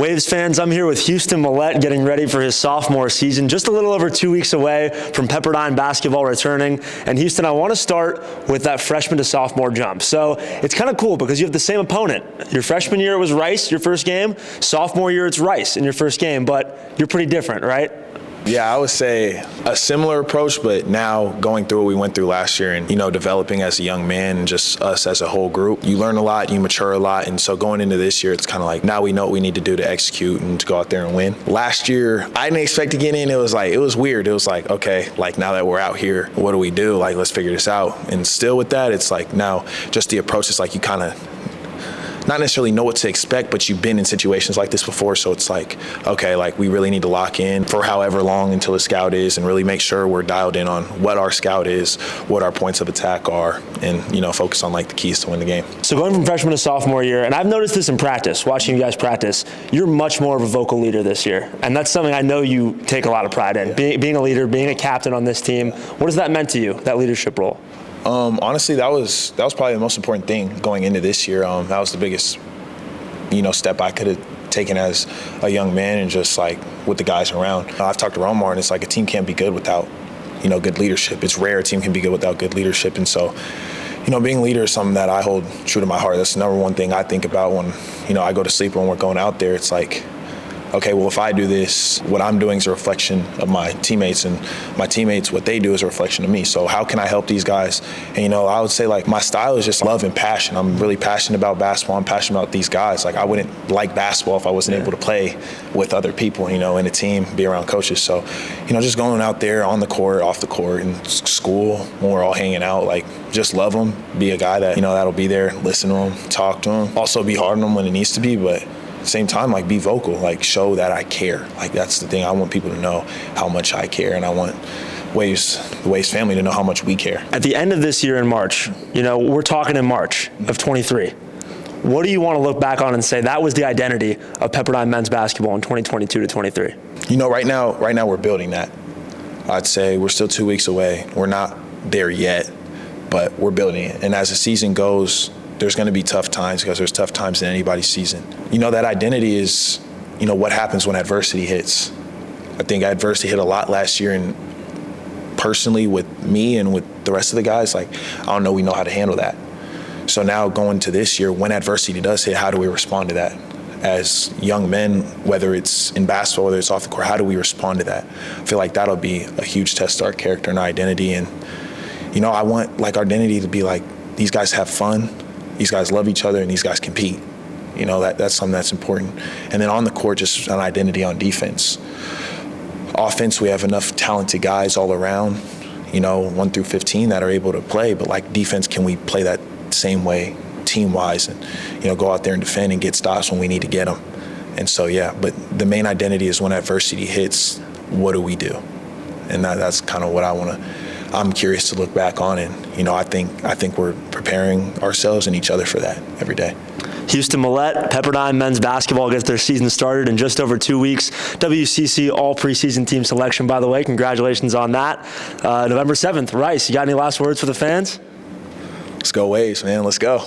Waves fans, I'm here with Houston Mallette getting ready for his sophomore season, just a little over 2 weeks away from Pepperdine basketball returning. And Houston, I want to start with that freshman to sophomore jump. So it's kind of cool because you have the same opponent. Your freshman year it was Rice, your first game. Sophomore year it's Rice in your first game, but you're pretty different, right? Yeah, I would say a similar approach, but now going through what we went through last year and, developing as a young man and just us as a whole group, you learn a lot, you mature a lot. And so going into this year, it's kind of like now we know what we need to do to execute and to go out there and win. Last year, I didn't expect to get in. It was weird. It was like, okay, like now that we're out here, what do we do? Like, let's figure this out. And still with that, it's like now just the approach is like you kind of not necessarily know what to expect, but you've been in situations like this before. So it's like, okay, like we really need to lock in for however long until the scout is and really make sure we're dialed in on what our scout is, what our points of attack are, and, focus on like the keys to win the game. So going from freshman to sophomore year, and I've noticed this in practice, watching you guys practice, you're much more of a vocal leader this year. And that's something I know you take a lot of pride in, yeah. Being a leader, being a captain on this team. What has that meant to you, that leadership role? Honestly, that was probably the most important thing going into this year. That was the biggest, step I could have taken as a young man and just like with the guys around. I've talked to Omar, and it's like a team can't be good without, good leadership. It's rare a team can be good without good leadership, and so, being a leader is something that I hold true to my heart. That's the number one thing I think about when, I go to sleep when we're going out there. It's like, okay, well, if I do this, what I'm doing is a reflection of my teammates, and my teammates, what they do is a reflection of me. So how can I help these guys? And, I would say, like, my style is just love and passion. I'm really passionate about basketball. I'm passionate about these guys. Like, I wouldn't like basketball if I wasn't able to play with other people, in a team, be around coaches. So, just going out there on the court, off the court, in school, when we're all hanging out, like, just love them, be a guy that, that'll be there, listen to them, talk to them. Also be hard on them when it needs to be, but at the same time, like, be vocal, like, show that I care. Like, that's the thing. I want people to know how much I care, and I want the Waves family to know how much we care. At the end of this year in March, we're talking in March of 23. What do you want to look back on and say that was the identity of Pepperdine men's basketball in 2022 to 23? Right now we're building that. I'd say we're still 2 weeks away. We're not there yet, but we're building it. And as the season goes, there's going to be tough times because there's tough times in anybody's season. That identity is, what happens when adversity hits. I think adversity hit a lot last year, and personally with me and with the rest of the guys, like, I don't know we know how to handle that. So now going to this year, when adversity does hit, how do we respond to that? As young men, whether it's in basketball, whether it's off the court, how do we respond to that? I feel like that'll be a huge test to our character and our identity. And, I want, like, our identity to be like, these guys have fun, these guys love each other, and these guys compete. That's something that's important. And then on the court, just an identity on defense. Offense, we have enough talented guys all around, 1 through 15 that are able to play. But like defense, can we play that same way team-wise and, go out there and defend and get stops when we need to get them? And so, yeah, but the main identity is when adversity hits, what do we do? And that's kind of what I'm curious to look back on, and I think we're preparing ourselves and each other for that every day. Houston Mallette, Pepperdine men's basketball gets their season started in just over 2 weeks. WCC all preseason team selection, by the way. Congratulations on that. November 7th, Rice. You got any last words for the fans? Let's go Waves, man. Let's go.